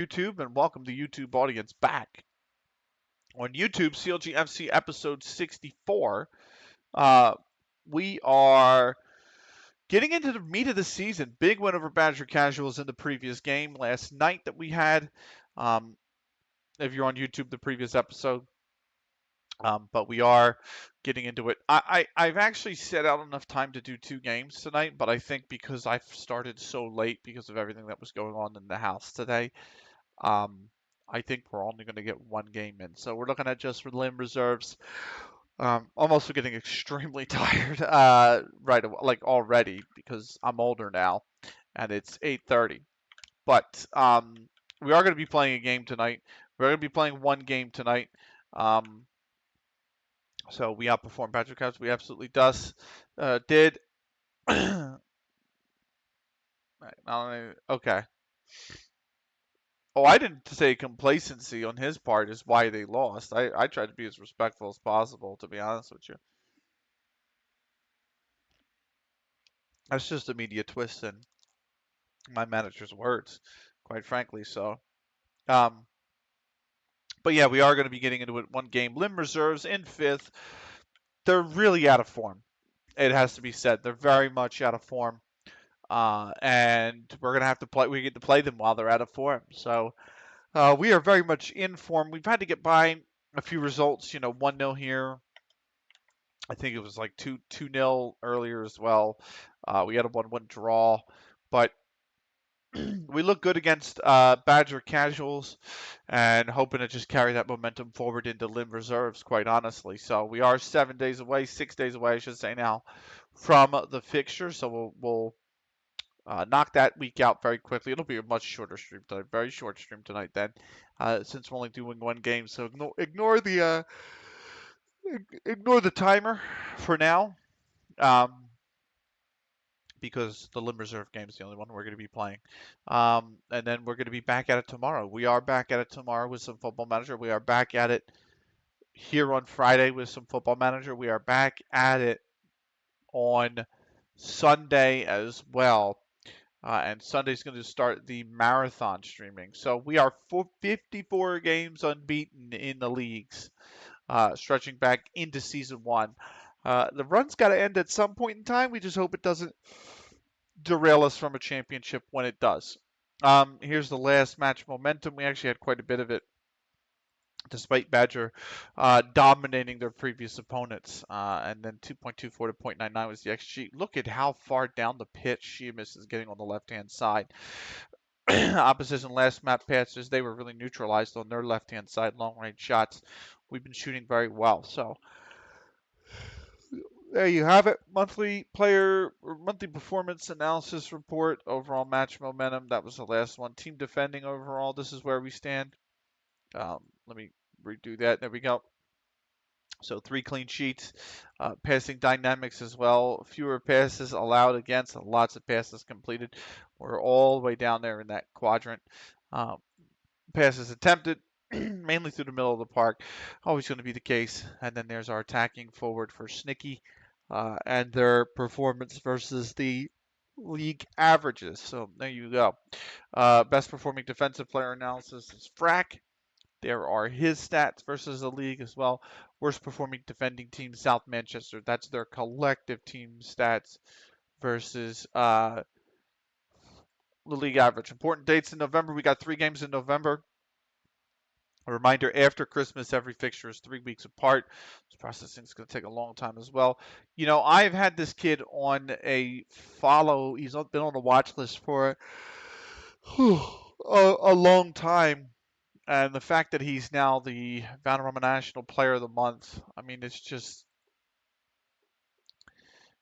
YouTube, and welcome the YouTube audience back on YouTube. CLG FC episode 64. Uh, we are getting into the meat of the season. Big win over Badger Casuals in the previous game last night that we had. Um, if you're on YouTube, the previous episode. But we are getting into it. I've actually set out enough time to do 2 games tonight, but I think because I've started so late because of everything that was going on in the house today, Um, I think we're only going to get 1 game in. So we're looking at just limb reserves. I'm also getting extremely tired right away, like already because I'm older now and it's 8:30. But we are going to be playing a game tonight. We're going to be playing 1 game tonight. Um, so we outperformed Patrick House. We absolutely did. Okay. Oh, I didn't say complacency on his part is why they lost. I tried to be as respectful as possible, to be honest with you. That's just a media twist in my manager's words, quite frankly. Um, but yeah, we are going to be getting into it. 1 game. Limb reserves in fifth. They're really out of form. It has to be said. They're very much out of form. And we're going to have to play. We get to play them while they're out of form. So we are very much in form. We've had to get by a few results. 1-0 here. I think it was like 2-0 earlier as well. We had a 1-1 draw, but we look good against Badger Casuals and hoping to just carry that momentum forward into Limb Reserves, quite honestly. So we are 7 days away, 6 days away, I should say now, from the fixture. So we'll knock that week out very quickly. It'll be a much shorter stream tonight, very short stream tonight then, since we're only doing 1 game. So ignore the timer for now. Um, because the Limb Reserve game is the only one we're going to be playing. And then we're going to be back at it tomorrow. We are back at it tomorrow with some Football Manager. We are back at it here on Friday with some Football Manager. We are back at it on Sunday as well. And Sunday's going to start the marathon streaming. So we are 54 games unbeaten in the leagues, stretching back into season 1. The run's got to end at some point in time. We just hope it doesn't derail us from a championship when it does. Here's the last match momentum. We actually had quite a bit of it, despite Badger dominating their previous opponents. And then 2.24 to 0.99 was the XG. Look at how far down the pitch Sheamus is getting on the left-hand side. Opposition last map passes, they were really neutralized on their left-hand side long-range shots. We've been shooting very well. So there you have it. Monthly performance analysis report. Overall match momentum. That was the last one. Team defending overall. This is where we stand. Let me redo that. There we go. So 3 clean sheets. Passing dynamics as well. Fewer passes allowed against. Lots of passes completed. We're all the way down there in that quadrant. Passes attempted. Mainly through the middle of the park, always going to be the case. And then there's our attacking forward for Snicky and their performance versus the league averages. So there you go. Best performing defensive player analysis is Frack. There are his stats versus the league as well. Worst performing defending team, South Manchester. That's their collective team stats versus the league average. Important dates in November. We got 3 games in November. A reminder, after Christmas, every fixture is 3 weeks apart. This processing is going to take a long time as well. I've had this kid on a follow. He's been on a watch list for a long time. And the fact that he's now the Vanarama National Player of the Month, I mean, it's just,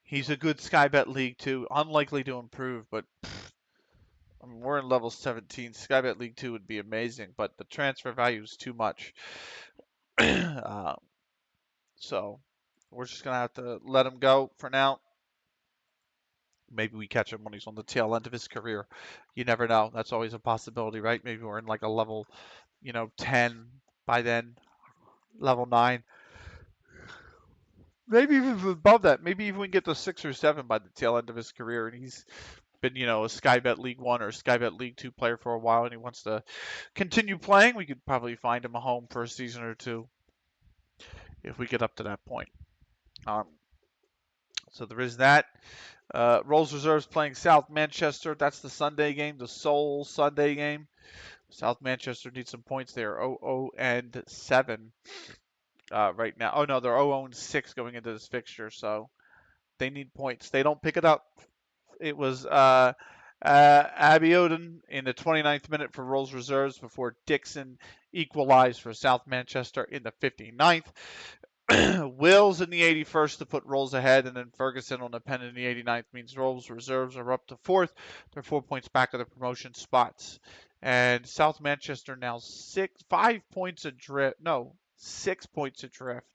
he's a good Sky Bet League too. Unlikely to improve, but I mean, we're in level 17. Skybet League 2 would be amazing, but the transfer value is too much. uh, so we're just going to have to let him go for now. Maybe we catch him when he's on the tail end of his career. You never know. That's always a possibility, right? Maybe we're in like a level, 10 by then, level 9. Maybe even above that. Maybe even we can get to 6 or 7 by the tail end of his career, and he's been, a Sky Bet League One or Sky Bet League Two player for a while, and he wants to continue playing, we could probably find him a home for a season or two if we get up to that point. Um, so there is that. Rolls Reserves playing South Manchester. That's the Sunday game, the sole Sunday game. South Manchester needs some points. They are 0-7 right now. Oh no, they're 0-6 going into this fixture, so they need points. They don't pick it up. It was Abiodun in the 29th minute for Rolls Reserves before Dixon equalized for South Manchester in the 59th. Wills in the 81st to put Rolls ahead, and then Ferguson on the pen in the 89th means Rolls Reserves are up to 4th. They're 4 points back of the promotion spots. And South Manchester now 5 points adrift. No, 6 points adrift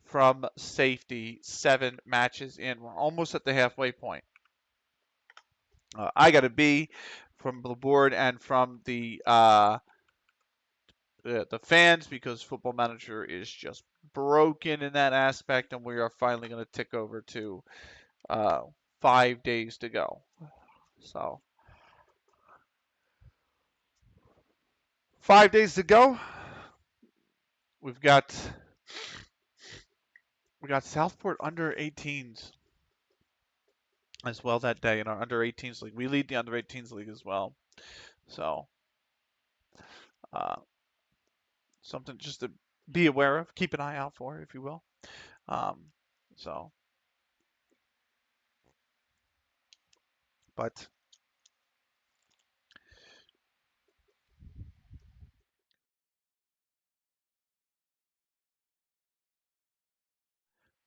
from safety, 7 matches in. We're almost at the halfway point. I got a B from the board and from the fans because Football Manager is just broken in that aspect, and we are finally going to tick over to 5 days to go. So 5 days to go. We got Southport under 18s as well that day in our under 18s league. We lead the under 18s league as well. So uh, something just to be aware of, keep an eye out for, if you will. So, but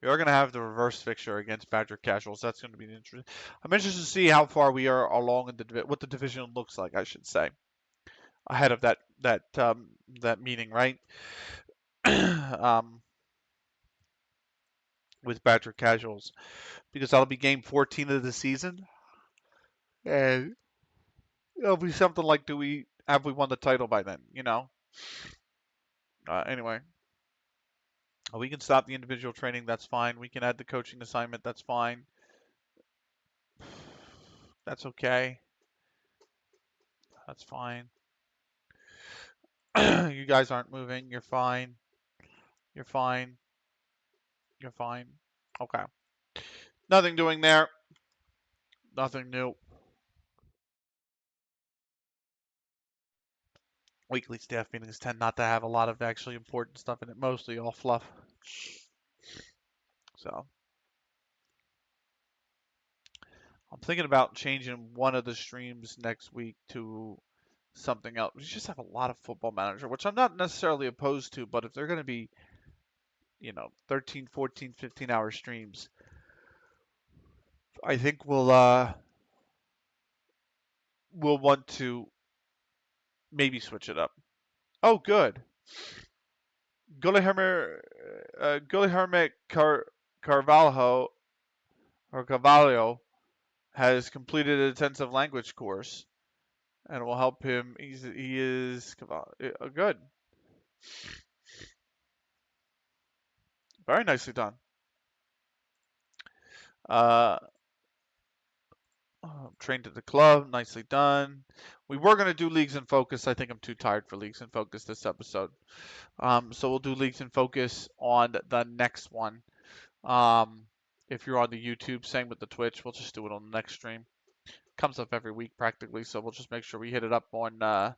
we are going to have the reverse fixture against Badger Casuals. That's going to be interesting. I'm interested to see how far we are along in what the division looks like, I should say, ahead of that meeting, right? With Badger Casuals, because that'll be game 14 of the season, and it'll be something like, have we won the title by then? Anyway, we can stop the individual training. That's fine. We can add the coaching assignment. That's fine. That's okay. That's fine. You guys aren't moving. You're fine. You're fine. You're fine. Okay. Nothing doing there. Nothing new. Weekly staff meetings tend not to have a lot of actually important stuff in it. Mostly all fluff. So I'm thinking about changing one of the streams next week to something else. We just have a lot of Football Manager, which I'm not necessarily opposed to, but if they're going to be, 13, 14, 15-hour streams, I think we'll want to maybe switch it up. Oh, good. Guilherme Carvalho or Carvalho has completed an intensive language course, and will help him. He is good. Very nicely done. Uh, Trained at the club, nicely done. We were going to do Leagues in Focus. I think I'm too tired for Leagues in Focus this episode. So we'll do Leagues in Focus on the next one. If you're on the YouTube, same with the Twitch. We'll just do it on the next stream. Comes up every week practically, so we'll just make sure we hit it up on the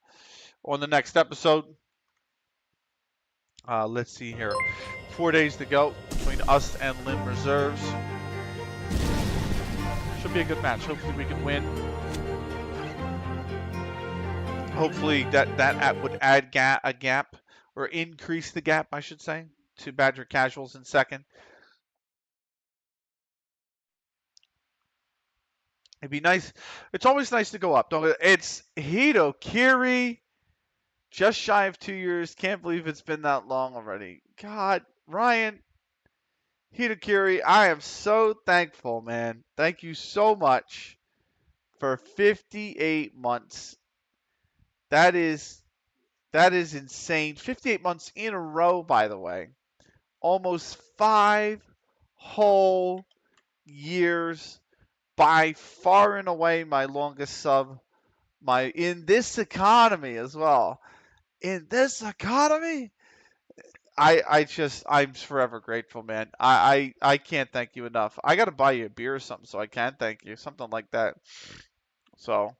next episode. Let's see here. 4 days to go between us and Lim Reserves. Should be a good match. Hopefully we can win. Hopefully that would add a gap, or increase the gap, I should say, to Badger Casuals in second. It'd be nice. It's always nice to go up. It's Hito Kiri, just shy of 2 years. Can't believe it's been that long already. God, Ryan, Hito Kiri, I am so thankful, man. Thank you so much for 58 months. That is insane. 58 months in a row, by the way. Almost 5 whole years by far and away my longest sub. My in this economy as well. In this economy, I'm forever grateful, man. I can't thank you enough. I gotta buy you a beer or something so I can thank you, something like that. So,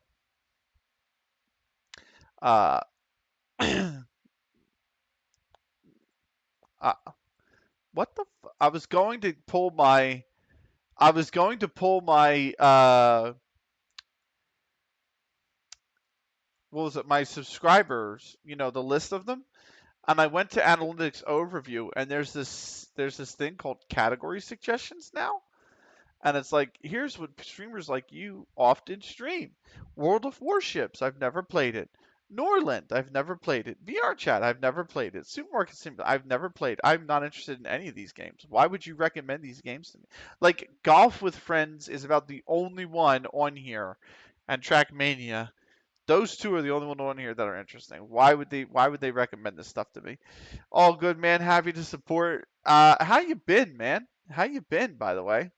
uh, uh what the? I was going to pull my. I was going to pull my. What was it? My subscribers. You know, the list of them. And I went to analytics overview, and there's this thing called category suggestions now. And it's like, here's what streamers like you often stream. World of Warships, I've never played it. Norland, I've never played it. VR Chat, I've never played it. Supermarket Sim, I've never played. I'm not interested in any of these games. Why would you recommend these games to me? Like, Golf with Friends is about the only one on here, and Trackmania. Those two are the only one on here that are interesting. Why would they recommend this stuff to me? All good, man. Happy to support. How you been, man? How you been, by the way?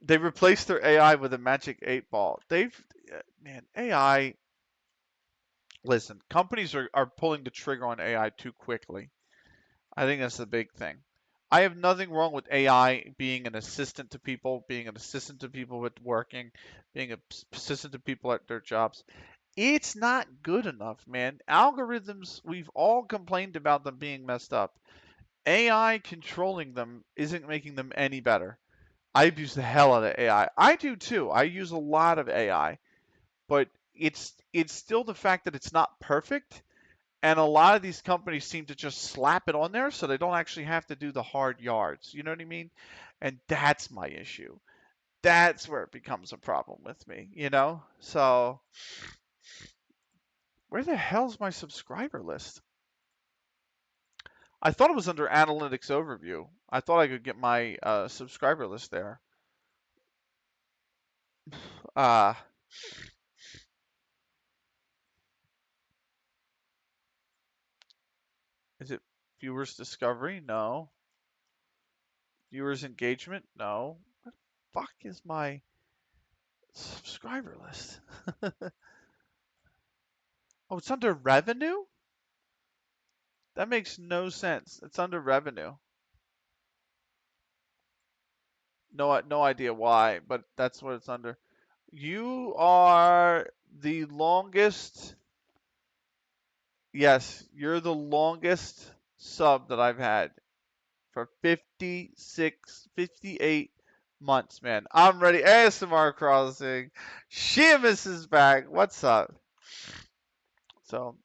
They replaced their AI with a magic 8 ball. Man, AI. Listen, companies are pulling the trigger on AI too quickly. I think that's the big thing. I have nothing wrong with AI being an assistant to people, being an assistant to people with working, being an assistant to people at their jobs. It's not good enough, man. Algorithms, we've all complained about them being messed up. AI controlling them isn't making them any better. I use the hell out of AI. I do too. I use a lot of AI, but it's still the fact that it's not perfect, and a lot of these companies seem to just slap it on there so they don't actually have to do the hard yards. You know what I mean? And that's my issue. That's where it becomes a problem with me, you know? So, where the hell's my subscriber list? I thought it was under analytics overview. I thought I could get my subscriber list there. Uh, is it viewers discovery? No. Viewers engagement? No. What the fuck is my subscriber list? Oh, it's under revenue? That makes no sense. It's under revenue. No idea why, but that's what it's under. You are the longest. Yes, you're the longest sub that I've had for 56, 58 months, man. I'm ready. ASMR Crossing. Sheamus is back. What's up? So,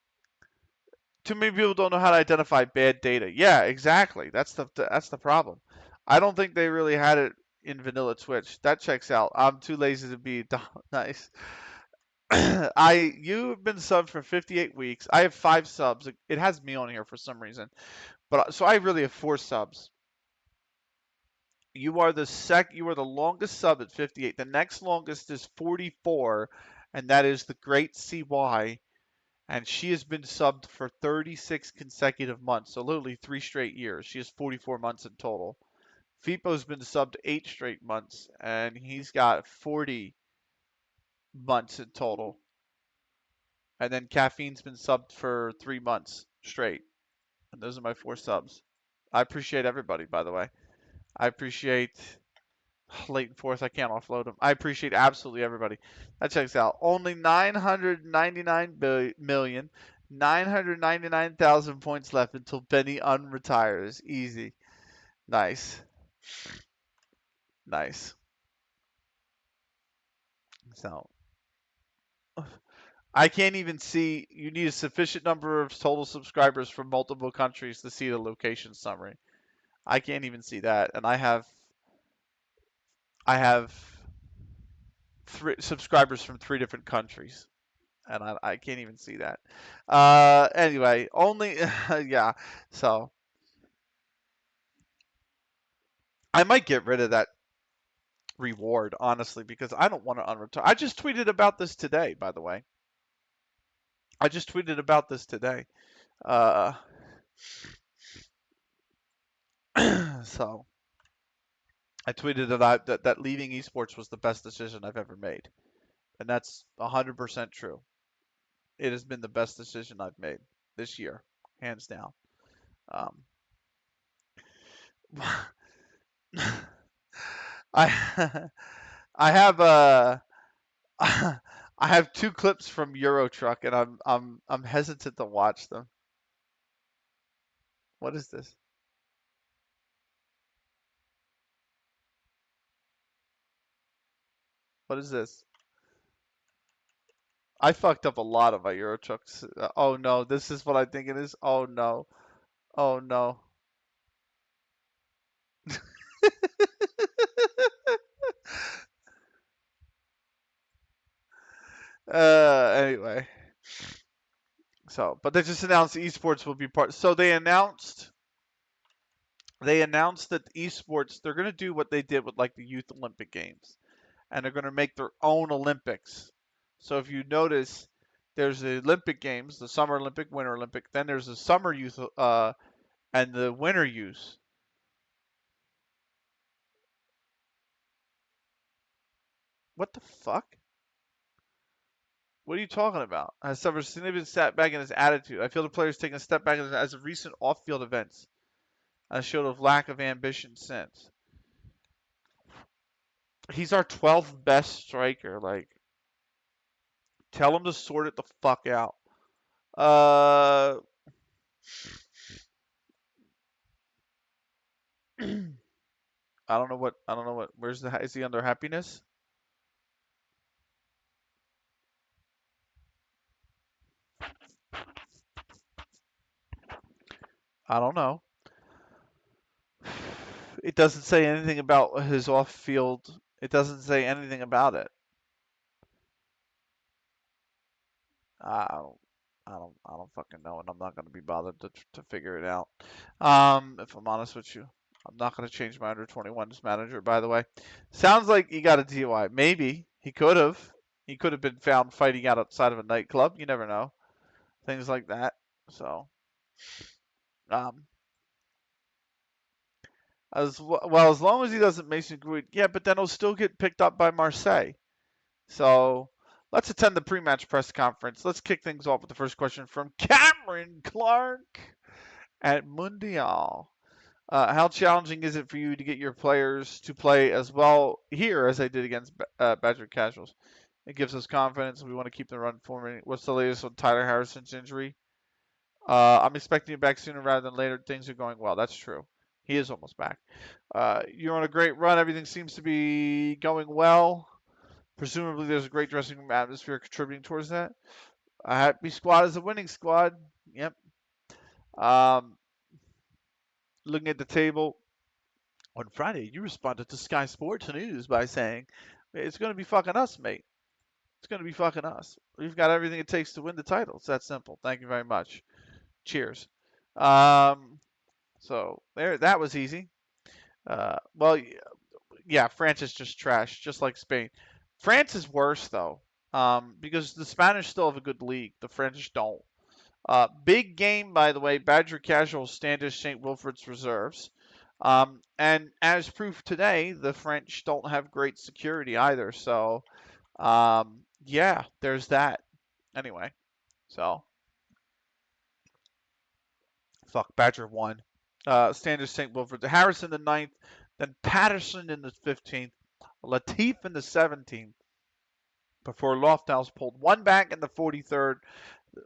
too many people don't know how to identify bad data. Yeah, exactly. That's the problem. I don't think they really had it in vanilla Twitch. That checks out. I'm too lazy to be nice. You've been subbed for 58 weeks. I have 5 subs. It has me on here for some reason, but so I really have 4 subs. You are the longest sub at 58. The next longest is 44, and that is the Great CY, and she has been subbed for 36 consecutive months, so literally 3 straight years. She has 44 months in total. Fipo's been subbed 8 straight months, and he's got 40 months in total. And then Caffeine's been subbed for 3 months straight. And those are my 4 subs. I appreciate everybody, by the way. I appreciate Leighton Fourth. I can't offload him. I appreciate absolutely everybody. That checks out. Only 999,999,000 points left until Benny unretires. Easy. Nice. Nice. So I can't even see. You need a sufficient number of total subscribers from multiple countries to see the location summary. I can't even see that, and I have three subscribers from 3 different countries, and I can't even see that. Anyway, only yeah. So I might get rid of that reward, honestly, because I don't want to unretire. I just tweeted about this today, by the way. I just tweeted about this today. Uh, so I tweeted that leaving esports was the best decision I've ever made, and that's 100% true. It has been the best decision I've made this year, hands down. Um, I I have I have two clips from Euro Truck, and I'm hesitant to watch them. What is this? What is this? I fucked up a lot of my Euro Trucks. Oh no, this is what I think it is. Oh no. Oh no. Anyway. So, but they just announced esports will be part. So they announced that esports they're going to do what they did with like the Youth Olympic Games, and they're going to make their own Olympics. So if you notice, there's the Olympic Games, the Summer Olympic, Winter Olympic. Then there's the Summer Youth and the Winter Youth. What the fuck? What are you talking about? Has suffered a significant step back in his attitude. I feel the player's taken a step back as of recent off-field events, as showed a lack of ambition since. He's our 12th best striker. Like, tell him to sort it the fuck out. Uh, I don't know what. I don't know what. Where's the? Is he under happiness? I don't know. It doesn't say anything about his off-field. It doesn't say anything about it. I don't. I don't fucking know, and I'm not gonna be bothered to figure it out. If I'm honest with you, I'm not gonna change my under 21's manager. By the way, sounds like he got a DUI. Maybe he could have. He could have been found fighting outside of a nightclub. You never know. Things like that. So, um, as long as he doesn't Mason Greenwood, yeah, but then he'll still get picked up by Marseille. So let's attend the pre-match press conference. Let's kick things off with the first question from Cameron Clark at Mundial. How challenging is it for you to get your players to play as well here as they did against Badger Casuals? It gives us confidence. We want to keep the run forming. What's the latest on Tyler Harrison's injury? I'm expecting him back sooner rather than later. Things are going well. That's true. He is almost back. You're on a great run. Everything seems to be going well. Presumably, there's a great dressing room atmosphere contributing towards that. A happy squad is a winning squad. Yep. Um, looking at the table, on Friday, you responded to Sky Sports News by saying, "It's going to be fucking us, mate. It's going to be fucking us. We've got everything it takes to win the title. It's that simple. Thank you very much. Cheers." Um, so there, that was easy. Well, yeah, France is just trash, just like Spain. France is worse though, because the Spanish still have a good league. The French don't. Big game, by the way. Badger Casual Standish St. Wilfrid's reserves. And as proof today, the French don't have great security either. So, yeah, there's that. Anyway, so fuck Badger won. Standish St. Wilfrid. Harrison the ninth, then Patterson in the 15th, Latif in the 17th. Before Lofthouse pulled one back in the 43rd.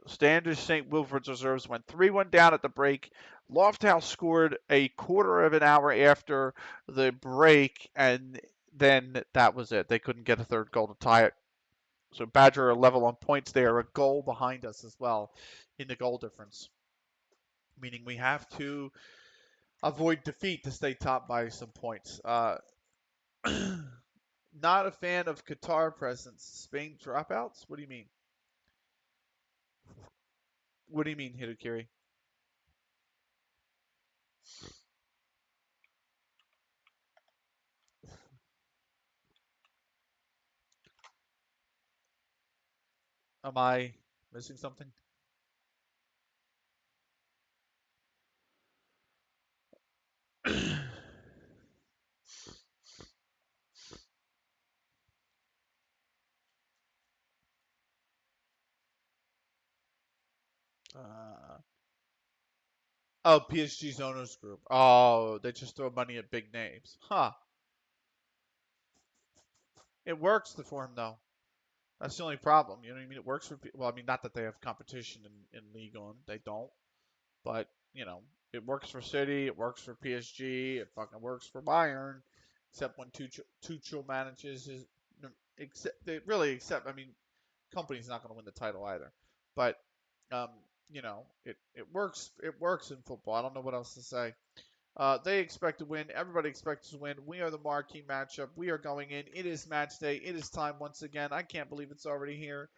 Standish St. Wilfrid's reserves went 3-1 down at the break. Lofthouse scored a quarter of an hour after the break, and then that was it. They couldn't get a third goal to tie it. So Badger are level on points. They are a goal behind us as well in the goal difference, meaning we have to avoid defeat to stay top by some points. Not a fan of Qatar presence. Spain dropouts? What do you mean? What do you mean, Hidokiri? Am I missing something? Uh, oh, PSG's owners group. Oh, they just throw money at big names. Huh. It works for him though. That's the only problem. You know what I mean? It works for. Well, I mean, not that they have competition in League On. They don't. But you know, it works for City. It works for PSG. It fucking works for Bayern. Except when Tuchel manages his. Except they really except. I mean, company's not going to win the title either. But um, you know, it works. It works in football. I don't know what else to say. They expect to win. Everybody expects to win. We are the marquee matchup. We are going in. It is match day. It is time once again. I can't believe it's already here.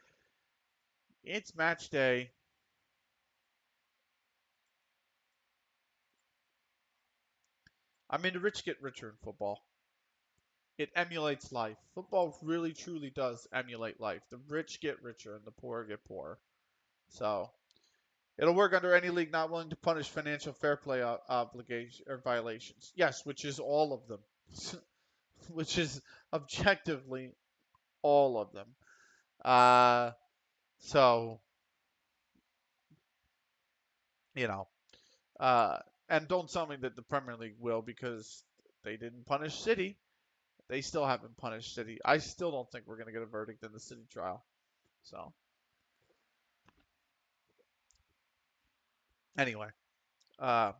It's match day. I mean, the rich get richer in football. It emulates life. Football really, truly does emulate life. The rich get richer and the poor get poorer. So it'll work under any league not willing to punish financial fair play obligation or violations. Yes, which is all of them, which is objectively all of them. Uh, so you know, uh, and don't tell me that the Premier League will because they didn't punish City. They still haven't punished City. I still don't think we're going to get a verdict in the City trial. So anyway, uh,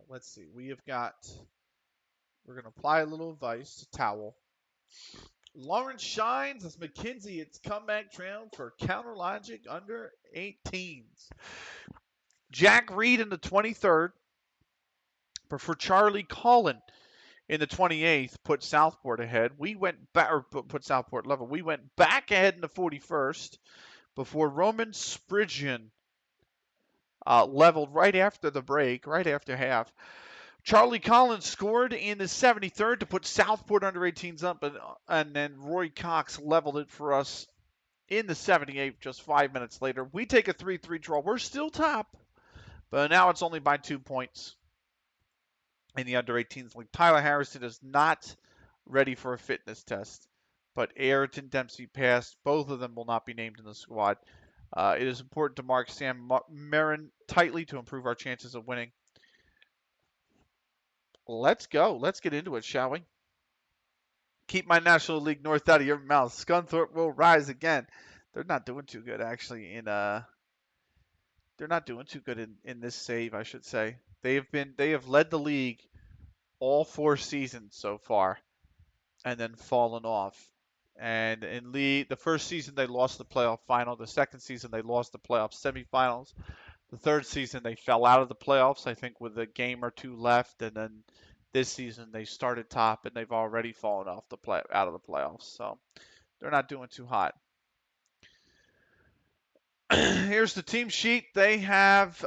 let's see. We have got. We're going to apply a little advice to Towel. Lawrence shines as McKenzie its comeback trail for Counter Logic under 18s. Jack Reed in the 23rd, but for Charlie Collin in the 28th, put Southport ahead. We went back, or put Southport level. We went back ahead in the 41st before Roman Spridgeon leveled right after the break, right after half. Charlie Collins scored in the 73rd to put Southport under 18s up, and then Roy Cox leveled it for us in the 78th just 5 minutes later. We take a 3-3 draw. We're still top, but now it's only by 2 points in the under 18s league. Tyler Harrison is not ready for a fitness test, but Ayrton Dempsey passed. Both of them will not be named in the squad. It is important to mark Sam Marin tightly to improve our chances of winning. Let's go. Let's get into it, shall we? Keep my National League North out of your mouth. Scunthorpe will rise again. They're not doing too good actually they're not doing too good in this save, I should say. They have led the league all 4 seasons so far and then fallen off. And in league the first season they lost the playoff final, the second season they lost the playoff semifinals. The third season they fell out of the playoffs, I think with a game or two left, and then this season they started top and they've already fallen off out of the playoffs. So they're not doing too hot. Here's the team sheet. They have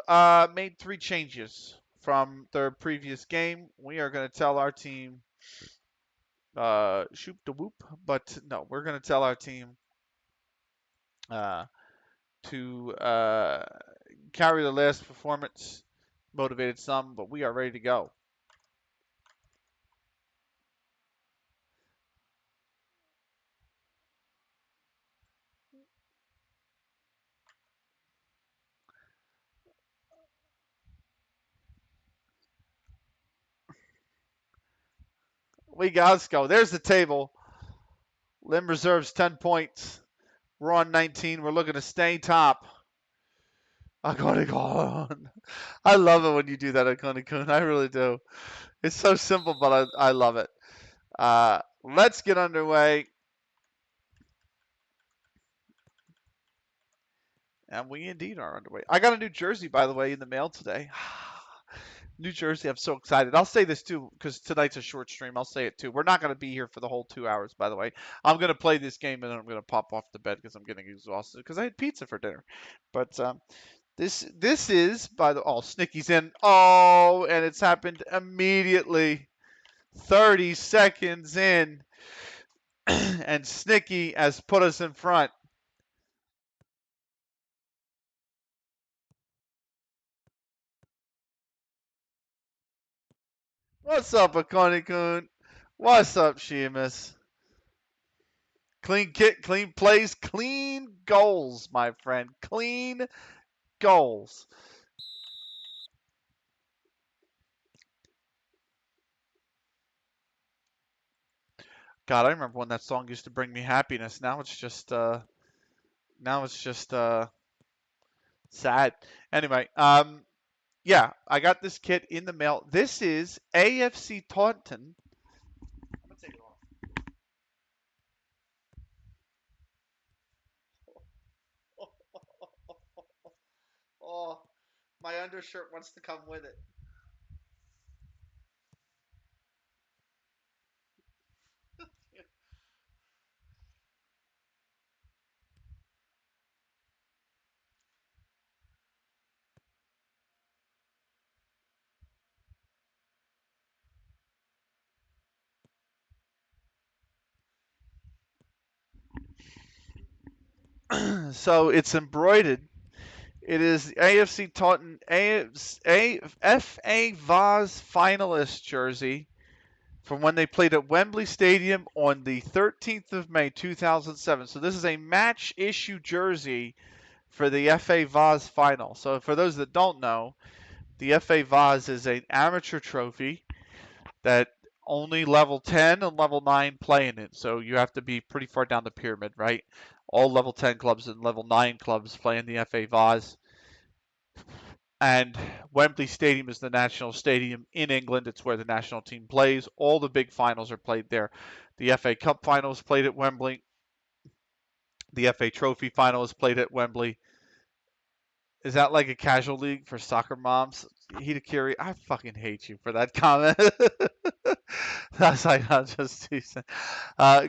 made 3 changes from their previous game. We are going to tell our team shoop the whoop, but no, we're going to tell our team uh, to carry the last performance. Motivated some, but we are ready to go. We got let's go. There's the table. Lim reserves 10 points. We're on 19. We're looking to stay top. Akone. I love it when you do that, Akone-kun. I really do. It's so simple, but I love it. Let's get underway. And we indeed are underway. I got a new jersey, by the way, in the mail today. New Jersey, I'm so excited. I'll say this too, because tonight's a short stream. I'll say it too. We're not going to be here for the whole 2 hours, by the way. I'm going to play this game and then I'm going to pop off the bed because I'm getting exhausted because I had pizza for dinner. But this is by the Snicky's in. Oh, and it's happened immediately. 30 seconds in, and Snicky has put us in front. What's up, Akone-kun? What's up, Sheamus? Clean kit, clean plays, clean goals, my friend. Clean goals. God, I remember when that song used to bring me happiness. Now it's just sad. Anyway, yeah, I got this kit in the mail. This is AFC Taunton. I'm gonna take it off. Oh, my undershirt wants to come with it. So it's embroidered. It is the AFC Taunton FA Vaz finalist jersey from when they played at Wembley Stadium on the 13th of May 2007. So this is a match issue jersey for the FA Vaz final. So for those that don't know, the FA Vaz is an amateur trophy that only level 10 and level 9 play in it. So you have to be pretty far down the pyramid, right? All level 10 clubs and level 9 clubs play in the FA Vaz. And Wembley Stadium is the national stadium in England. It's where the national team plays. All the big finals are played there. The FA Cup final is played at Wembley. The FA Trophy final is played at Wembley. Is that like a casual league for soccer moms? Hitakiri, I fucking hate you for that comment. That's like not just teasing.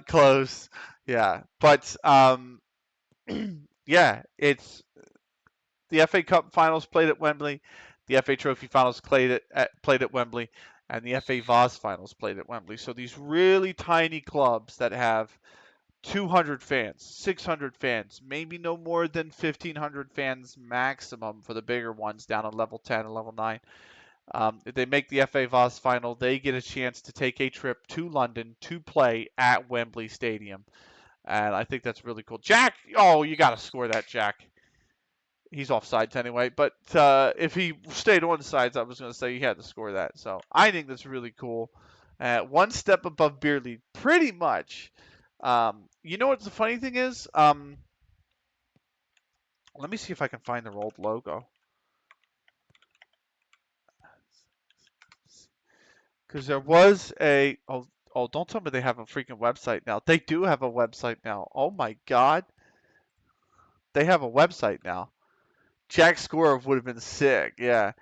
Close. Yeah. But yeah, it's the FA Cup finals played at Wembley, the FA Trophy finals played at Wembley, and the FA Vaz finals played at Wembley. So these really tiny clubs that have 200 fans, 600 fans, maybe no more than 1,500 fans maximum for the bigger ones down on level 10 and level 9. If they make the FA Vaz final, they get a chance to take a trip to London to play at Wembley Stadium. And I think that's really cool. Jack, oh, you got to score that, Jack. He's off sides anyway. But if he stayed on sides, I was going to say he had to score that. So I think that's really cool. One step above beer league, pretty much. You know what the funny thing is? Let me see if I can find their old logo. Because there was a don't tell me they have a freaking website now. They do have a website now. Oh my god, they have a website now. Jack Score would have been sick. Yeah.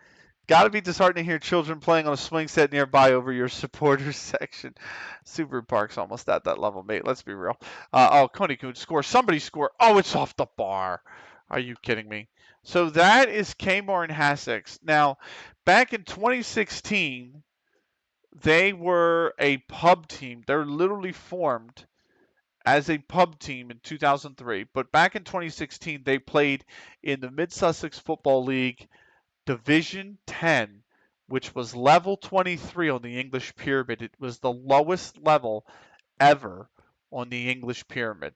Gotta be disheartening to hear children playing on a swing set nearby over your supporters section. Super Park's almost at that level, mate. Let's be real. Coney Coon score. Somebody score. Oh, it's off the bar. Are you kidding me? So that is Kmart and Hassocks. Now, back in 2016, they were a pub team. They're literally formed as a pub team in 2003. But back in 2016, they played in the Mid Sussex Football League Division 10, which was level 23 on the English pyramid. It was the lowest level ever on the English pyramid.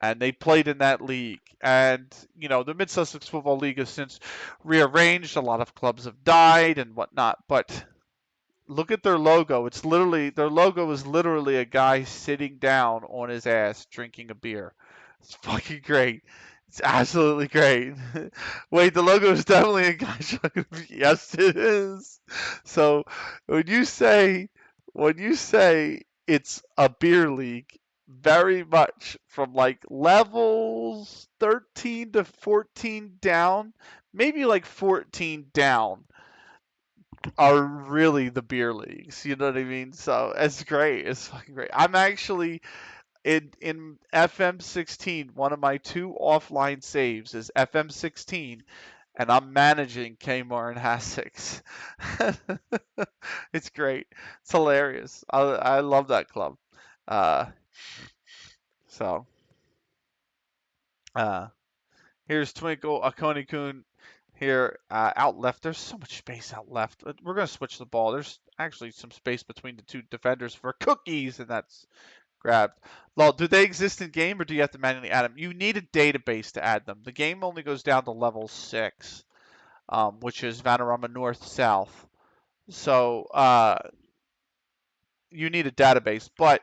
And they played in that league. And, the Mid Sussex Football League has since rearranged. A lot of clubs have died and whatnot. But look at their logo. Their logo is literally a guy sitting down on his ass drinking a beer. It's fucking great. It's absolutely great. Wait, the logo is definitely a guy drinking a beer. Yes, it is. So when you say it's a beer league, very much from like levels 13 to 14 down, maybe like 14 down are really the beer leagues. You know what I mean? So it's great. It's fucking great. I'm actually in FM16. One of my two offline saves is FM16, and I'm managing Kmart and Hassocks. It's great. It's hilarious. I love that club. Uh, so uh, here's Twinkle Akoni Kun here out left. There's so much space out left. We're gonna switch the ball. There's actually some space between the two defenders for cookies, and that's grabbed. Well, do they exist in game or do you have to manually add them? You need a database to add them. The game only goes down to level 6, which is Vanarama North South. So you need a database. But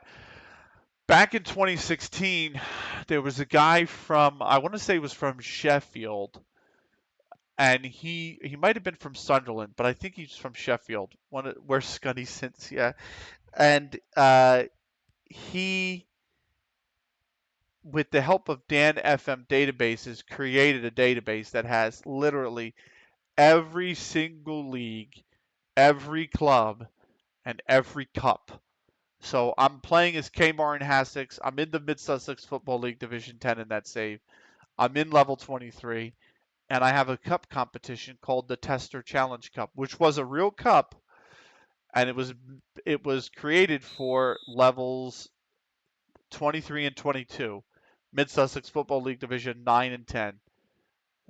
back in 2016, there was a guy from, I want to say it was from Sheffield, and he might have been from Sunderland, but I think he's from Sheffield, where Scunny sits, yeah. And he, with the help of Dan FM databases, created a database that has literally every single league, every club, and every cup. So I'm playing as Kmar and Hassocks. I'm in the Mid Sussex Football League Division 10 in that save. I'm in level 23, and I have a cup competition called the Tester Challenge Cup, which was a real cup, and it was created for levels 23 and 22, Mid Sussex Football League Division 9 and 10.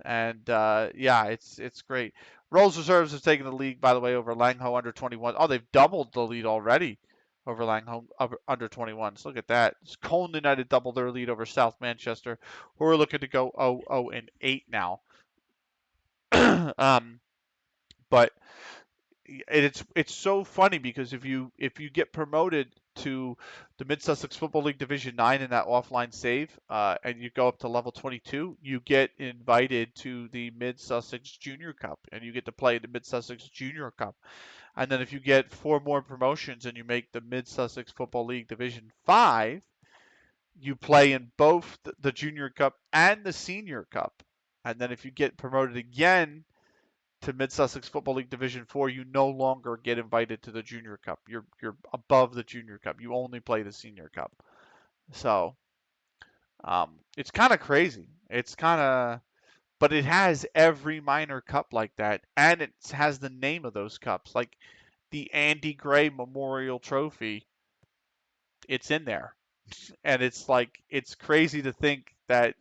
And yeah, it's great. Rolls Reserves have taken the league, by the way, over Langho under 21. Oh, they've doubled the lead already over Langho under 21s. Look at that. Colne United doubled their lead over South Manchester, who are looking to go 0-8 now. But it's so funny because if you get promoted to the Mid Sussex Football League Division 9 in that offline save, and you go up to level 22, you get invited to the Mid Sussex Junior Cup, and you get to play the Mid Sussex Junior Cup. And then if you get 4 more promotions and you make the Mid Sussex Football League Division 5, you play in both the Junior Cup and the Senior Cup. And then if you get promoted again to Mid Sussex Football League Division 4, you no longer get invited to the Junior Cup. You're above the Junior Cup. You only play the Senior Cup. So it's kind of crazy. It's kind of, but it has every minor cup like that, and it has the name of those cups, like the Andy Gray Memorial Trophy. It's in there, and it's like it's crazy to think that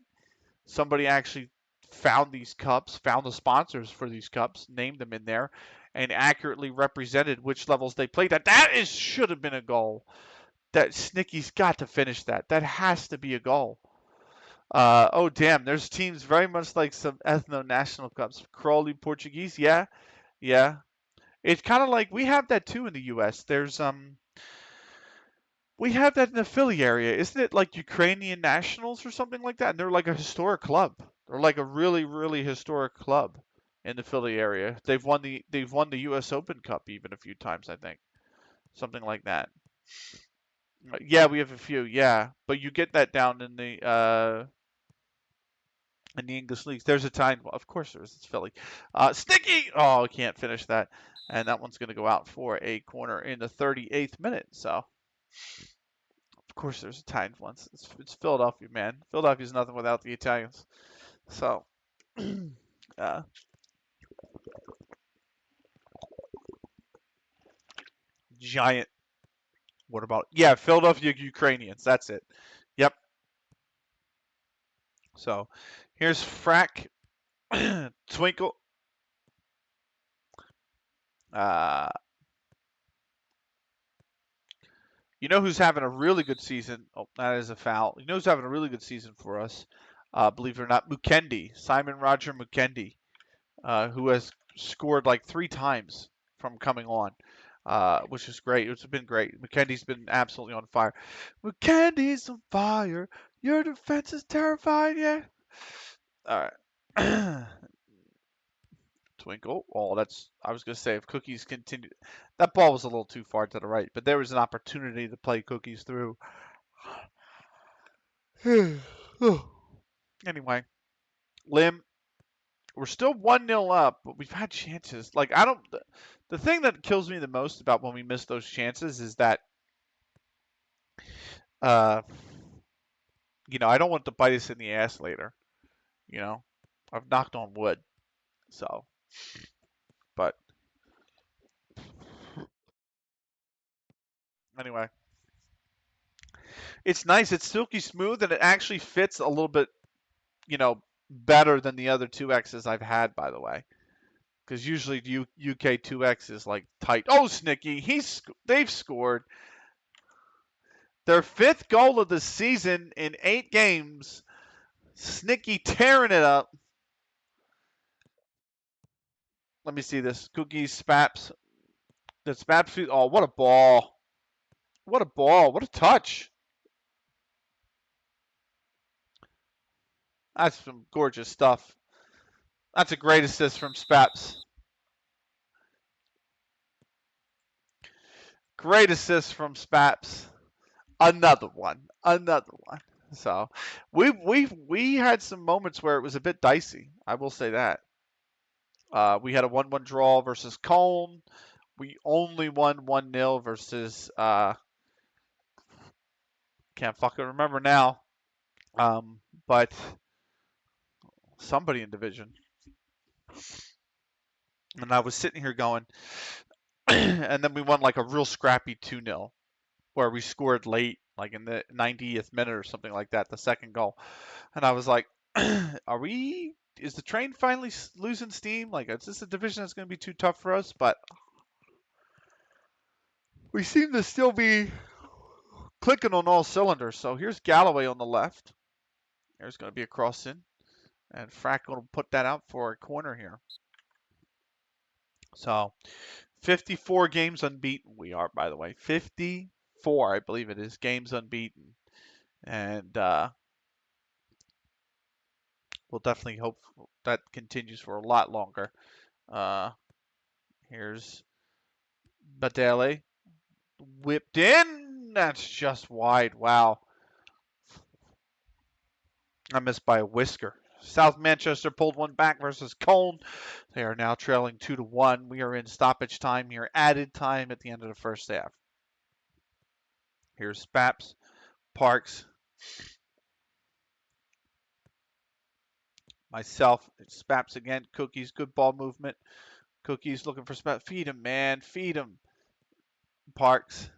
somebody actually found these cups, found the sponsors for these cups, named them in there, and accurately represented which levels they played at. That should have been a goal. That Snicky's got to finish that. That has to be a goal. Oh damn, there's teams very much like some ethno-national cups. Crawley Portuguese, yeah, yeah. It's kind of like we have that too in the U.S. We have that in the Philly area. Isn't it like Ukrainian nationals or something like that? And they're like a historic club. They're like a really, really historic club in the Philly area. They've won the U.S. Open Cup even a few times, I think. Something like that. Yeah, we have a few. Yeah, but you get that down in the English leagues. There's a time. Well, of course there is. It's Philly. Sticky. Oh, I can't finish that. And that one's going to go out for a corner in the 38th minute. So. Of course, there's Italian ones. It's Philadelphia, man. Philadelphia's nothing without the Italians. So, uh, giant. What about? Yeah, Philadelphia Ukrainians. That's it. Yep. So, here's Frack Twinkle. Uh, you know who's having a really good season? Oh, that is a foul. You know who's having a really good season for us? Believe it or not, Mukendi, Simon Roger Mukendi, who has scored like 3 times from coming on, which is great. It's been great. McKendy's been absolutely on fire. McKendy's on fire. Your defense is terrifying, yeah. All right. Twinkle. Oh, that's. I was gonna say if Cookies continued, that ball was a little too far to the right, but there was an opportunity to play Cookies through. Anyway, Lim, we're still 1-0 up, but we've had chances. Like I don't. The thing that kills me the most about when we miss those chances is that, uh, I don't want to bite us in the ass later. You know, I've knocked on wood. So, but anyway, it's nice. It's silky smooth, and it actually fits a little bit, better than the other 2Xs I've had, by the way. Because usually UK 2X is like tight. Oh, Snicky, they've scored. Their 5th goal of the season in 8 games. Snicky tearing it up. Let me see this. Cookies, Spaps. The Spaps. Oh, what a ball. What a ball. What a touch. That's some gorgeous stuff. That's a great assist from Spaps. Great assist from Spaps. Another one. Another one. So we had some moments where it was a bit dicey. I will say that. We had a 1-1 draw versus Cone. We only won 1-0 versus can't fucking remember now. But somebody in division. And I was sitting here going, and then we won like a real scrappy 2-0 where we scored late, like in the 90th minute or something like that, the second goal. And I was like, is the train finally losing steam? Like, is this a division that's going to be too tough for us? But we seem to still be clicking on all cylinders. So here's Galloway on the left. There's going to be a cross in. And Frack will put that out for a corner here. So 54 games unbeaten we are, by the way. 54, I believe it is, games unbeaten. And we'll definitely hope that continues for a lot longer. Here's Badele. Whipped in. That's just wide. Wow. I missed by a whisker. South Manchester pulled one back versus Cone. They are now trailing 2-1. We are in stoppage time here. Added time at the end of the first half. Here's Spaps. Parks. Myself. Spaps again. Cookies. Good ball movement. Cookies looking for Spaps. Feed him, man. Feed him. Parks.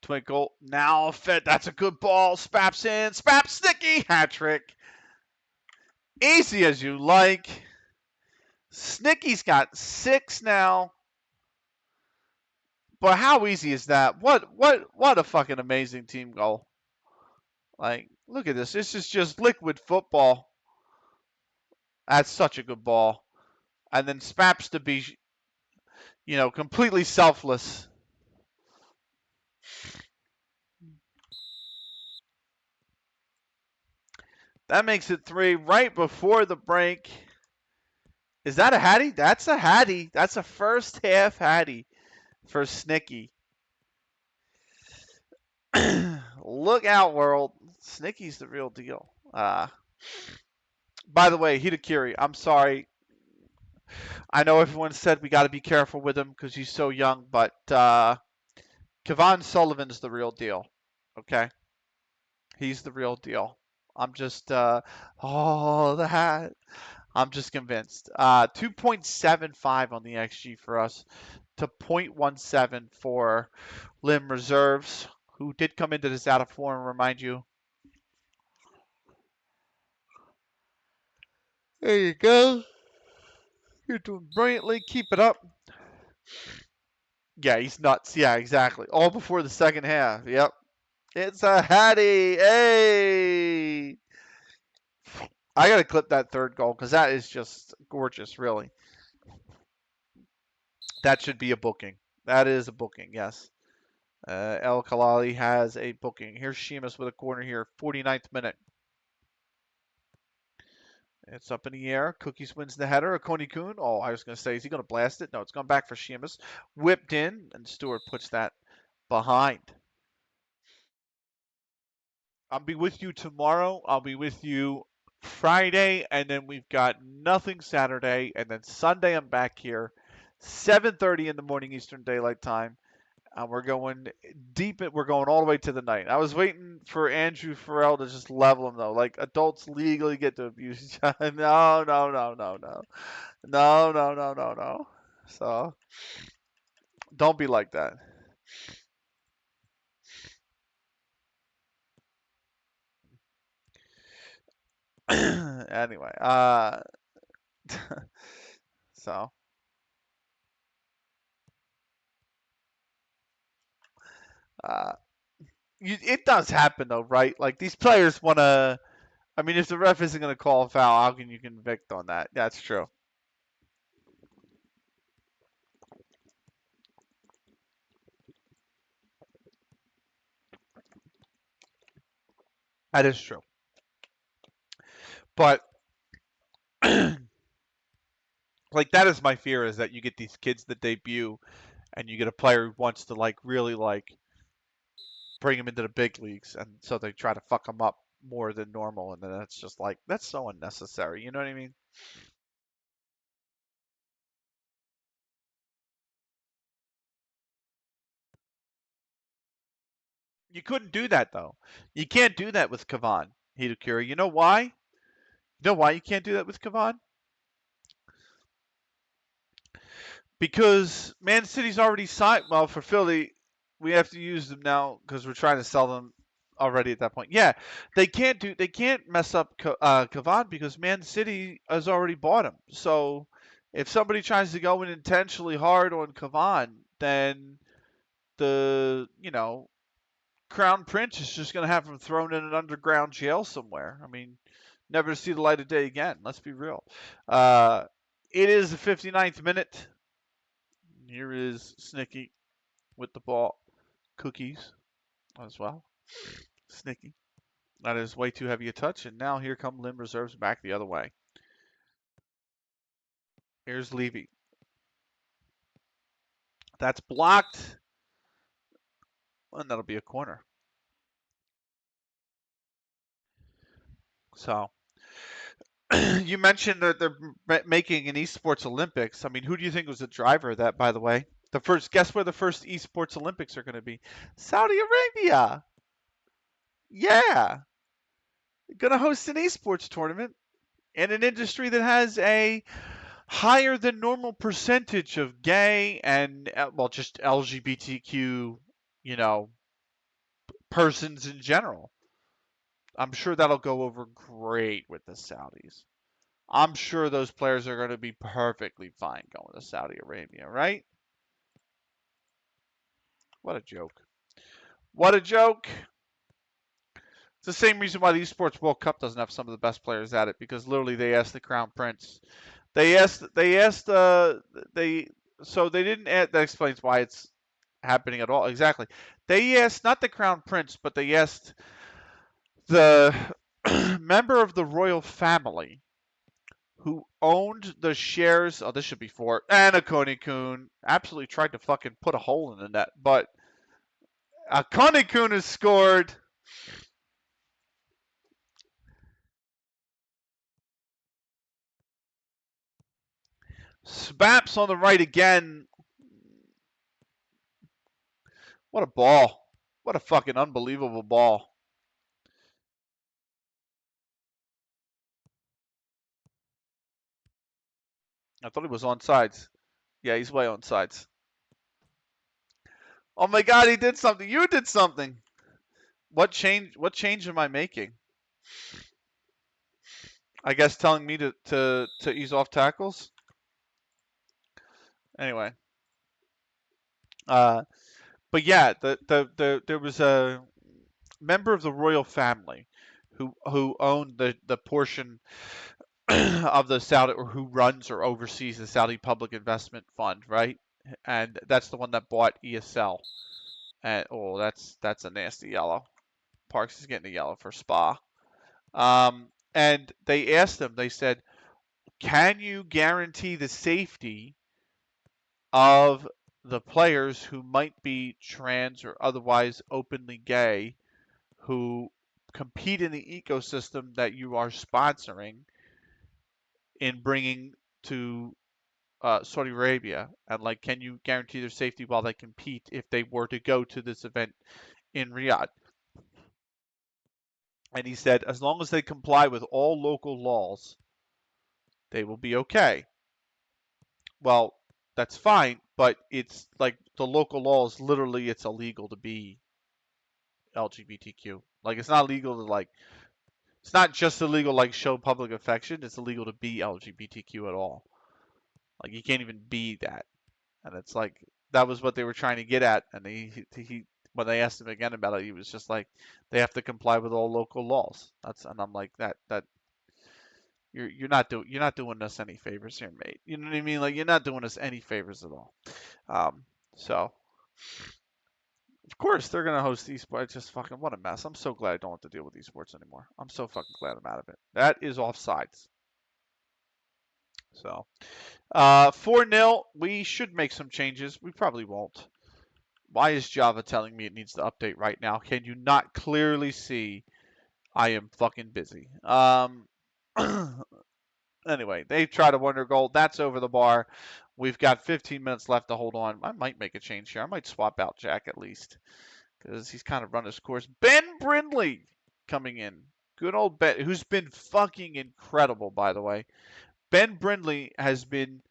Twinkle. Now fed. That's a good ball. Spaps in. Spaps Snicky. Hat trick. Easy as you like. Snicky's got 6 now. But how easy is that? What a fucking amazing team goal. Like, look at this. This is just liquid football. That's such a good ball. And then Spaps to be, completely selfless. That makes it 3 right before the break. Is that a Hattie? That's a Hattie. That's a first half Hattie for Snicky. Look out, world. Snicky's the real deal. By the way, Hitakiri, I'm sorry. I know everyone said we got to be careful with him because he's so young, but Kevon Sullivan's the real deal. Okay? He's the real deal. I'm just, that. I'm just convinced. 2.75 on the XG for us to 0.17 for Lim Reserves, who did come into this out of form, remind you. There you go. You're doing brilliantly. Keep it up. Yeah, he's nuts. Yeah, exactly. All before the second half. Yep. It's a Hattie. Hey. I got to clip that third goal because that is just gorgeous, really. That should be a booking. That is a booking, yes. El Kalali has a booking. Here's Sheamus with a corner here. 49th minute. It's up in the air. Cookies wins the header. Akoni-kun. Oh, I was going to say, is he going to blast it? No, it's gone back for Sheamus. Whipped in, and Stewart puts that behind. I'll be with you tomorrow. I'll be with you Friday, and then we've got nothing Saturday, and then Sunday I'm back here, 7:30 in the morning Eastern Daylight Time. We're going deep. We're going all the way to the night. I was waiting for Andrew Farrell to just level him though. Like adults legally get to abuse each other. No, no, no, no, no, no, no, no, no, no. So don't be like that. Anyway, so uh, it does happen though, right? Like these players want to. I mean, if the ref isn't going to call a foul, how can you convict on that? That's true. That is true. But like that is my fear is that you get these kids that debut and you get a player who wants to like really like bring him into the big leagues and so they try to fuck him up more than normal and then it's just like that's so unnecessary. You know what I mean? You couldn't do that though. You can't do that with Kavan Hidokuri. You know why? You know why you can't do that with Kavan? Because Man City's already signed. Well, for Philly, we have to use them now because we're trying to sell them already at that point. Yeah, they can't mess up Kavan because Man City has already bought him. So if somebody tries to go in intentionally hard on Kavan, then the Crown Prince is just going to have him thrown in an underground jail somewhere. I mean, never to see the light of day again. Let's be real. Uh, it is the 59th minute. Here is Snicky with the ball. Cookies as well. Snicky. That is way too heavy a touch. And now here come Lim reserves back the other way. Here's Levy. That's blocked. And that'll be a corner. So you mentioned that they're making an esports Olympics. I mean, who do you think was the driver of that, by the way? Guess where the first esports Olympics are going to be? Saudi Arabia. Yeah. Going to host an esports tournament in an industry that has a higher than normal percentage of gay and well just LGBTQ, you know, persons in general. I'm sure that'll go over great with the Saudis. I'm sure those players are going to be perfectly fine going to Saudi Arabia, right? What a joke. What a joke. It's the same reason why the Esports World Cup doesn't have some of the best players at it because literally they asked the Crown Prince. They so they didn't add, that explains why it's happening at all. Exactly. They asked not the Crown Prince, but they asked the member of the royal family who owned the shares. Oh, this should be for Anna Kun. Absolutely tried to fucking put a hole in the net, but Kun has scored. Spaps on the right again. What a ball. What a fucking unbelievable ball. I thought he was on sides. Yeah, he's way on sides. Oh my god, he did something. You did something. What change am I making? I guess telling me to ease off tackles. Anyway, uh, but yeah, there was a member of the royal family who owned the portion of the Saudi or who runs or oversees the Saudi Public Investment Fund, right? And that's the one that bought ESL. And oh, that's a nasty yellow. Parks is getting a yellow for Spa. And they asked him. They said, "Can you guarantee the safety of the players who might be trans or otherwise openly gay who compete in the ecosystem that you are sponsoring in bringing to Saudi Arabia? And like, can you guarantee their safety while they compete if they were to go to this event in Riyadh?" And he said, as long as they comply with all local laws, they will be okay. Well, that's fine, but it's like the local law is literally it's illegal to be LGBTQ. Like it's not legal to like it's not just illegal like show public affection, it's illegal to be LGBTQ at all. Like you can't even be that. And it's like that was what they were trying to get at and When they asked him again about it, he was just like, they have to comply with all local laws. And I'm like, that you're not doing us any favors here, mate. You know what I mean? Like, you're not doing us any favors at all. Um, so of course they're gonna host esports. It's just fucking what a mess. I'm so glad I don't have to deal with esports anymore. I'm so fucking glad I'm out of it. That is offsides. So 4-0. We should make some changes. We probably won't. Why is Java telling me it needs to update right now? Can you not clearly see I am fucking busy? Anyway, they tried a wonder goal. That's over the bar. We've got 15 minutes left to hold on. I might make a change here. I might swap out Jack at least because he's kind of run his course. Ben Brindley coming in. Good old Ben, who's been fucking incredible, by the way. Ben Brindley has been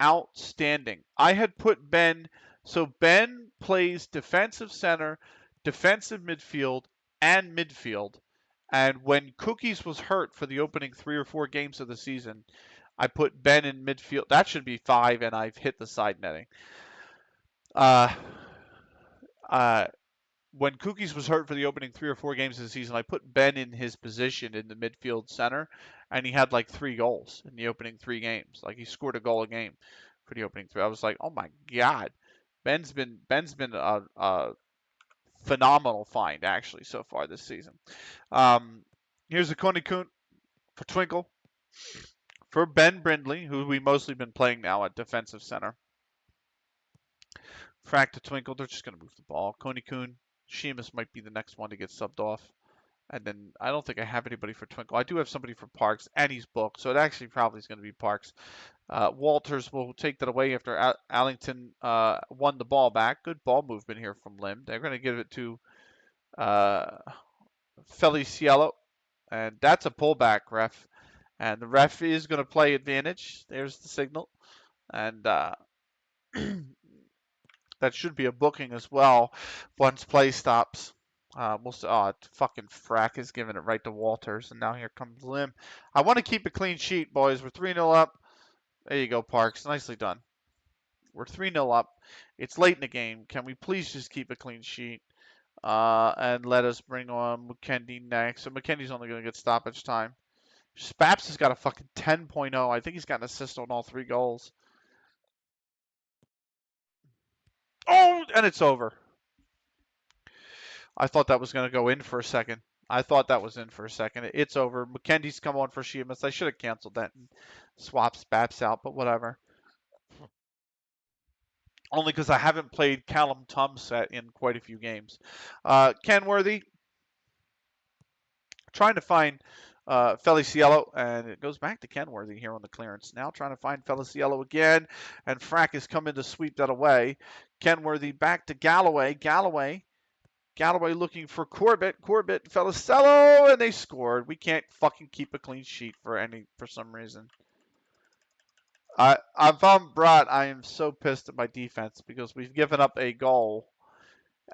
outstanding. I had put Ben, so Ben plays defensive center, defensive midfield, and midfield. And when Cookies was hurt for the opening 3 or 4 games of the season, I put Ben in midfield. That should be 5, and I've hit the side netting. Uh, uh, when Cookies was hurt for the opening 3 or 4 games of the season, I put Ben in his position in the midfield center, and he had like 3 goals in the opening 3 games. Like he scored a goal a game for the opening 3. I was like, oh my god, Ben's been a phenomenal find actually so far this season. Here's a Coney Coon for Twinkle for Ben Brindley, who we mostly been playing now at defensive center. Frack to Twinkle. They're just going to move the ball. Coney Coon. Sheamus might be the next one to get subbed off. And then I don't think I have anybody for Twinkle. I do have somebody for Parks, and he's booked, so it actually probably is going to be Parks. Walters will take that away after Allington won the ball back. Good ball movement here from Lim. They're going to give it to Feliciello, and that's a pullback, ref. And the ref is going to play advantage. There's the signal. And that should be a booking as well once play stops. We'll see. Oh, fucking Frack is giving it right to Walters, and now here comes Lim. I want to keep a clean sheet, boys. We're 3-0 up. There you go, Parks. Nicely done. We're 3-0 up. It's late in the game. Can we please just keep a clean sheet and let us bring on McKendy next? So McKendy's only going to get stoppage time. Spaps has got a fucking 10.0. I think he's got an assist on all 3 goals. Oh, and it's over. I thought that was going to go in for a second. I thought that was in for a second. It's over. McKendy's come on for Sheamus. I should have canceled that and swapped Spaps out, but whatever. Only because I haven't played Callum Tumset in quite a few games. Kenworthy, trying to find Feliciello, and it goes back to Kenworthy here on the clearance. Now trying to find Feliciello again, and Frack has come in to sweep that away. Kenworthy back to Galloway. Galloway looking for Corbett. Feliciello, and they scored. We can't fucking keep a clean sheet for some reason. If I'm Brat, I am so pissed at my defense because we've given up a goal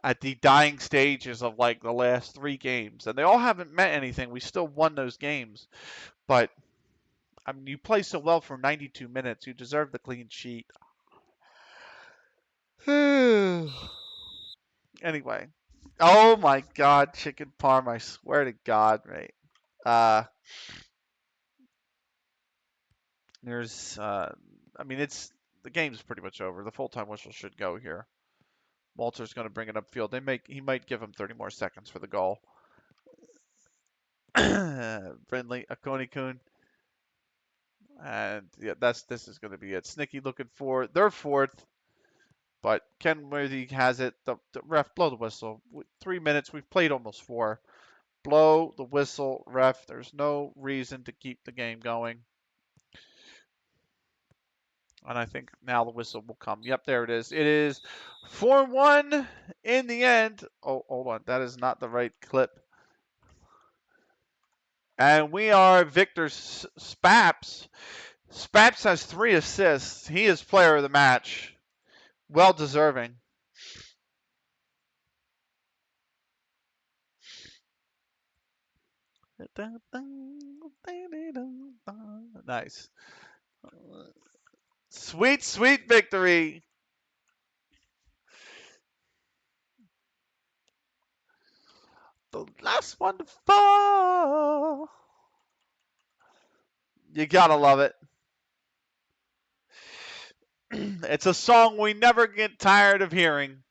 at the dying stages of like the last 3 games, and they all haven't meant anything. We still won those games, but I mean, you play so well for 92 minutes, you deserve the clean sheet. Anyway, oh my God, chicken parm! I swear to God, mate. I mean, the game's pretty much over. The full-time whistle should go here. Walter's going to bring it upfield. He might give him 30 more seconds for the goal. Brindley, Akoni-kun. And yeah, this is going to be it. Snicky looking for their 4th, but Kenworthy has it. The ref, blow the whistle. 3 minutes. We've played almost 4. Blow the whistle, ref. There's no reason to keep the game going. And I think now the whistle will come. Yep, there it is. It is 4-1 in the end. Oh, hold on. That is not the right clip. And we are Victor Spaps. Spaps has 3 assists. He is player of the match. Well deserving. Nice. Sweet, 'sweet victory. The last one to fall. You gotta love it. It's a song we never get tired of hearing.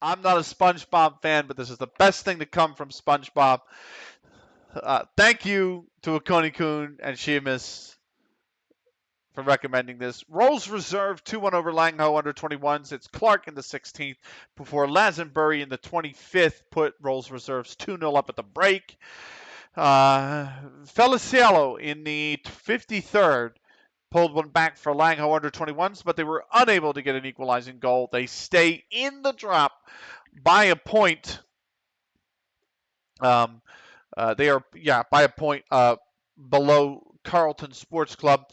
I'm not a SpongeBob fan, but this is the best thing to come from SpongeBob. Thank you to Akoni-kun and Sheamus for recommending this. Rolls Reserve 2-1 over Langho under 21s. It's Clark in the 16th before Lazenbury in the 25th put Rolls Reserves 2-0 up at the break. Feliciello in the 53rd pulled one back for Langho under 21s, but they were unable to get an equalizing goal. They stay in the drop by a point. They are, by a point below Carlton Sports Club.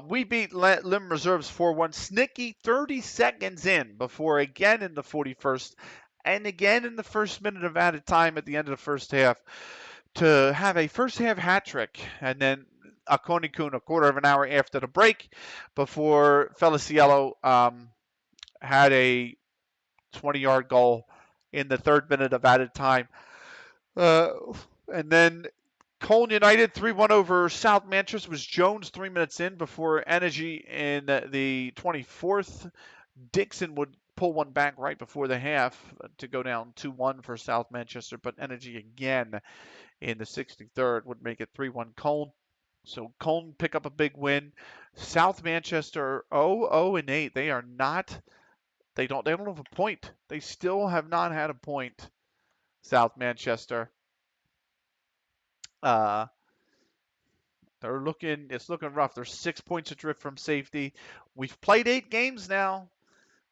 We beat Lim Reserves 4-1. Snicky 30 seconds in before again in the 41st and again in the first minute of added time at the end of the first half to have a first half hat trick. And then Akoni-kun a quarter of an hour after the break before Feliciello had a 20-yard goal in the third minute of added time. And then Cologne United 3-1 over South Manchester was Jones 3 minutes in before Energy in the 24th. Dixon would pull one back right before the half to go down 2-1 for South Manchester, but Energy again in the 63rd would make it 3-1 Cologne. So Cologne pick up a big win. South Manchester 0-8. They are not. They don't have a point. They still have not had a point. South Manchester. It's looking rough. They're 6 points adrift from safety. We've played 8 games now.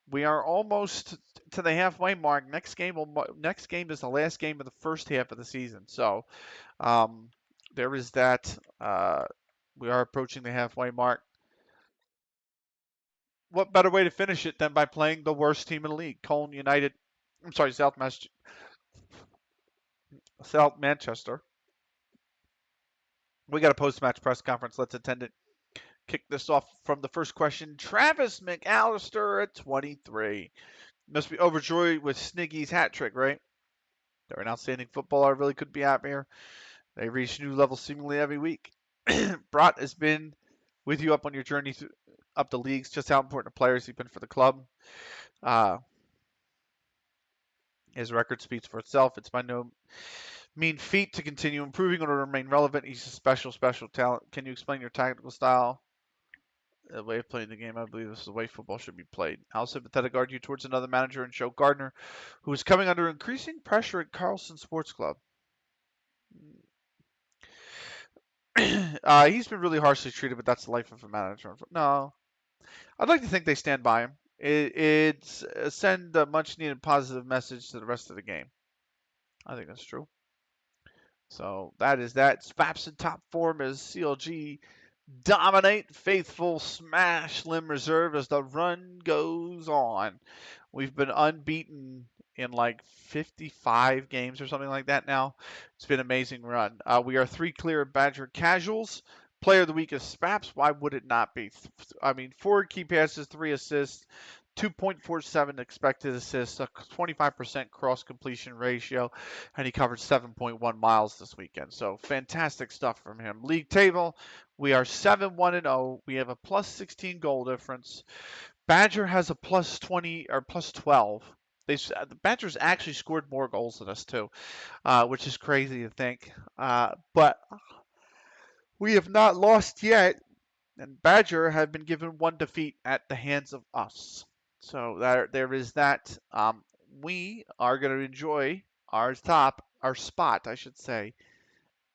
We are almost to the halfway mark. Next game is the last game of the first half of the season. So there is that. We are approaching the halfway mark. What better way to finish it than by playing the worst team in the league, Cologne United? I'm sorry, South Manchester. We got a post-match press conference. Let's attend it. Kick this off from the first question. Travis McAllister at 23. Must be overjoyed with Sniggy's hat trick, right? They're an outstanding footballer. Really could be happier. They reach new levels seemingly every week. Brat has been with you up on your journey up the leagues. Just how important a player has he been for the club? His record speaks for itself. It's by no mean feat to continue improving or to remain relevant. He's a special talent. Can you explain your tactical style? The way of playing the game, I believe this is the way football should be played. How sympathetic are you towards another manager in Joe Gardner, who is coming under increasing pressure at Carlson Sports Club? He's been really harshly treated, but that's the life of a manager. No, I'd like to think they stand by him. It's send a much-needed positive message to the rest of the game. I think that's true. So that is that. Spaps in top form as CLG dominate. Faithful smash Lim Reserve as the run goes on. We've been unbeaten in like 55 games or something like that now. It's been an amazing run. We are 3 clear of Badger Casuals. Player of the week is Spaps. Why would it not be? 4 key passes, 3 assists, 2.47 expected assists, a 25% cross completion ratio, and he covered 7.1 miles this weekend. So fantastic stuff from him. League table, we are 7-1-0. We have a plus 16 goal difference. Badger has a plus 20 or plus 12. The Badgers actually scored more goals than us too, which is crazy to think. But we have not lost yet, and Badger have been given 1 defeat at the hands of us. So there is that. We are going to enjoy our spot, I should say,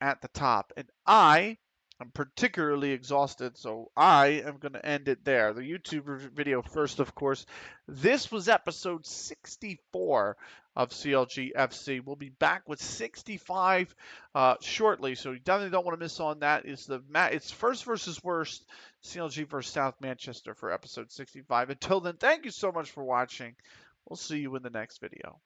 at the top. And I am particularly exhausted, so I am going to end it there. The YouTube video first, of course. This was episode 64 of CLG FC. We'll be back with 65 shortly, so you definitely don't want to miss on that. It's first versus worst, CLG versus South Manchester for episode 65. Until then, thank you so much for watching. We'll see you in the next video.